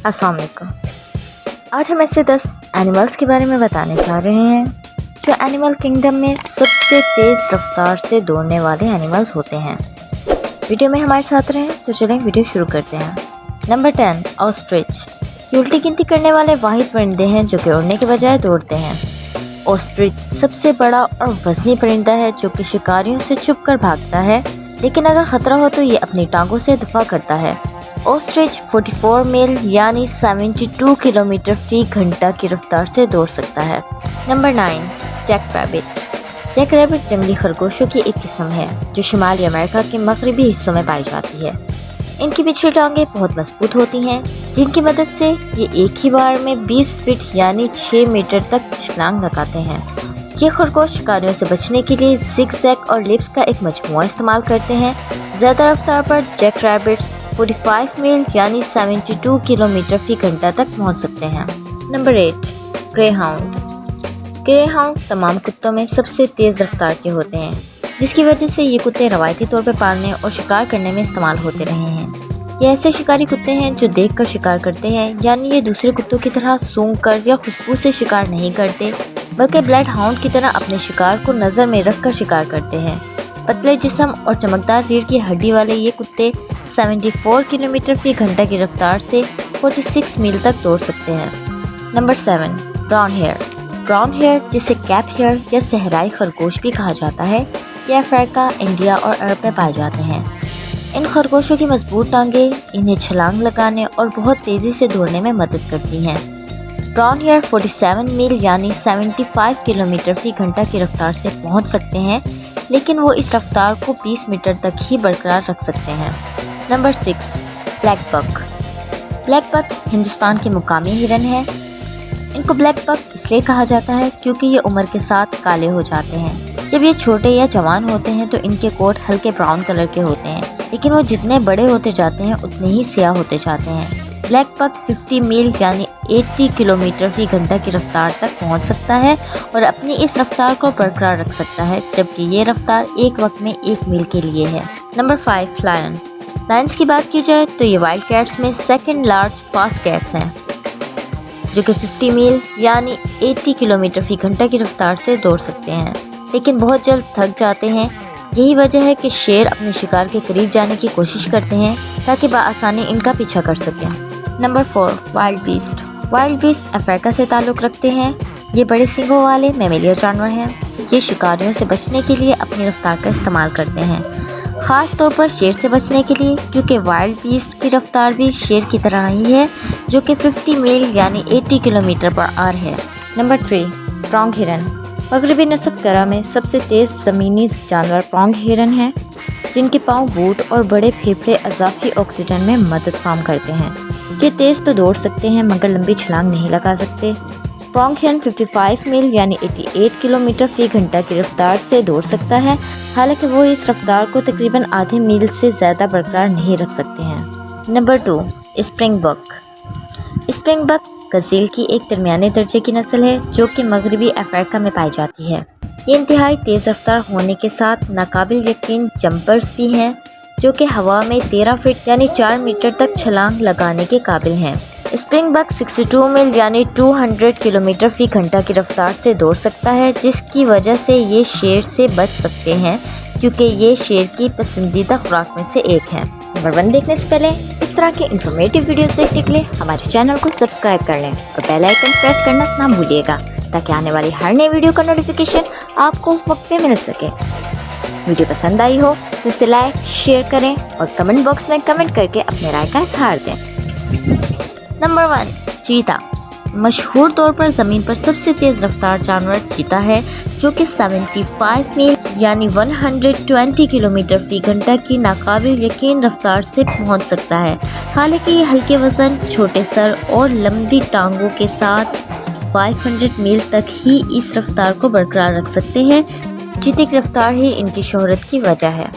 अस्सलाम वालेकुम। आज हम ऐसे 10 एनिमल्स के बारे में बताने जा रहे हैं जो एनिमल किंगडम में सबसे तेज़ रफ्तार से दौड़ने वाले एनिमल्स होते हैं। वीडियो में हमारे साथ रहें तो चलें वीडियो शुरू करते हैं। Number 10 ostrich. ये उल्टी गिनती करने वाले वाहिद परिंदे हैं जो कि उड़ने के बजाय दौड़ते हैं। ऑस्ट्रिच सबसे बड़ा और वज़नी परिंदा है जो कि शिकारियों से छुपकर भागता है, लेकिन अगर ख़तरा हो तो ये अपनी टांगों से दफा करता है। ऑस्ट्रिच 44 मील यानी 72 किलोमीटर फी घंटा की रफ्तार से दौड़ सकता है। Number 9 jack rabbit. Jack rabbit जंगली खरगोशों की एक किस्म है जो शुमाली अमेरिका के मगरबी हिस्सों में पाई जाती है। इनकी पिछली टांगें बहुत मजबूत होती हैं, जिनकी मदद से ये एक ही बार में 20 फीट यानी 6 मीटर तक छलांग लगाते हैं। ये खरगोश शिकारियों से बचने के लिए जिग-जैग और लिप्स का एक मजमूआ इस्तेमाल करते हैं। ज़्यादा रफ्तार पर जैक रैबिट्स 45 मील यानी 72 किलोमीटर फी घंटा तक पहुंच सकते हैं। Number 8 grey hound. Grey hound तमाम कुत्तों में सबसे तेज़ रफ्तार के होते हैं, जिसकी वजह से ये कुत्ते रवायती तौर पर पालने और शिकार करने में इस्तेमाल होते रहे हैं। ये ऐसे शिकारी कुत्ते हैं जो देखकर शिकार करते हैं, यानी ये दूसरे कुत्तों की तरह सूंघ कर या खुशबू से शिकार नहीं करते, बल्कि ब्लड हाउंड की तरह अपने शिकार को नज़र में रखकर शिकार करते हैं। पतले जिस्म और चमकदार रीढ़ की हड्डी वाले ये कुत्ते 74 किलोमीटर फी घंटा की रफ्तार से 46 मील तक दौड़ सकते हैं। Number 7 brown hare. Brown hare, जिसे कैप हेयर या सहराई खरगोश भी कहा जाता है, ये अफ्रीका, इंडिया और अरब में पाए जाते हैं। इन खरगोशों की मजबूत टांगें इन्हें छलांग लगाने और बहुत तेज़ी से दौड़ने में मदद करती हैं। ब्राउन हेयर 47 मील यानी 75 किलोमीटर फी घंटा की रफ्तार से पहुंच सकते हैं, लेकिन वो इस रफ्तार को 20 मीटर तक ही बरकरार रख सकते हैं। Number 6 black buck. Black buck Hindustan के मुकामी हिरन है। इनको ब्लैक बक इसलिए कहा जाता है क्योंकि ये उम्र के साथ काले हो जाते हैं। जब ये छोटे या जवान होते हैं तो इनके कोट हल्के ब्राउन कलर के होते हैं, लेकिन वो जितने बड़े होते जाते हैं उतने ही स्याह होते जाते हैं। ब्लैक बक 50 मील यानी 80 किलोमीटर फी घंटा की रफ्तार तक पहुंच सकता है और अपनी इस रफ्तार को बरकरार रख सकता है, जबकि ये रफ्तार एक वक्त में 1 मील के लिए है। Number 5 lion. लायंस की बात की जाए तो ये वाइल्ड कैट्स में सेकंड लार्ज फास्ट कैट्स हैं, जो कि 50 मील यानी 80 किलोमीटर फी घंटा की रफ्तार से दौड़ सकते हैं, लेकिन बहुत जल्द थक जाते हैं। यही वजह है कि शेर अपने शिकार के करीब जाने की कोशिश करते हैं ताकि बआसानी इनका पीछा कर सकें। Number 4 wild beast. Wild beast Africa से ताल्लुक़ रखते हैं। ये बड़े सींगों वाले मैमेलियर जानवर हैं। ये शिकारियों से बचने के लिए अपनी रफ्तार का इस्तेमाल करते हैं, ख़ास तौर पर शेर से बचने के लिए, क्योंकि वाइल्ड बीस्ट की रफ्तार भी शेर की तरह ही है, जो कि 50 मील यानी 80 किलोमीटर पर आवर है। नंबर 3 प्रॉन्ग हिरन। मगरबी नस्ब करा में सबसे तेज़ ज़मीनी जानवर प्रॉन्ग हिरन हैं, जिनके पाँव बूट और बड़े फेफड़े अज़ाफ़ी ऑक्सीजन में मदद फ़राहम करते हैं। ये तेज़ तो दौड़ सकते हैं मगर लंबी छलांग नहीं लगा सकते। प्रॉन्ग हिरन 55 मील यानी 88 किलोमीटर फी घंटा की रफ्तार से दौड़ सकता है, हालांकि वो इस रफ्तार को तकरीबन आधे मील से ज़्यादा बरकरार नहीं रख सकते हैं। नंबर 2 स्प्रिंग बक। स्प्रिंग बक गज़ेल की एक दरमियाने दर्जे की नस्ल है जो कि मगरबी अफ्रीका में पाई जाती है। ये इंतहाई तेज़ रफ्तार होने के साथ नाकाबिल यकीन जंपर्स भी हैं, जो कि हवा में 13 फीट यानी 4 मीटर तक छलांग लगाने के काबिल हैं। स्प्रिंग बक 62 मील यानी 200 किलोमीटर फी घंटा की रफ्तार से दौड़ सकता है, जिसकी वजह से ये शेर से बच सकते हैं, क्योंकि ये शेर की पसंदीदा खुराक में से एक है। नंबर 1 देखने से पहले इस तरह के इंफॉर्मेटिव वीडियोस देखने के लिए हमारे चैनल को सब्सक्राइब कर लें और बेल आइकन प्रेस करना ना भूलिएगा, ताकि आने वाली हर नई वीडियो का नोटिफिकेशन आपको वक्त पे मिल सके। वीडियो पसंद आई हो तो इसे लाइक शेयर करें और कमेंट बॉक्स में कमेंट करके अपने राय का इजहार दें। नंबर 1 चीता। मशहूर तौर पर ज़मीन पर सबसे तेज़ रफ्तार जानवर चीता है, जो कि 75 मील यानी 120 किलोमीटर फी घंटा की नाकाबिल यकीन रफ्तार से पहुंच सकता है। हालांकि ये हल्के वज़न, छोटे सर और लंबी टांगों के साथ 500 मील तक ही इस रफ्तार को बरकरार रख सकते हैं। चीते की रफ्तार ही इनकी शोहरत की वजह है।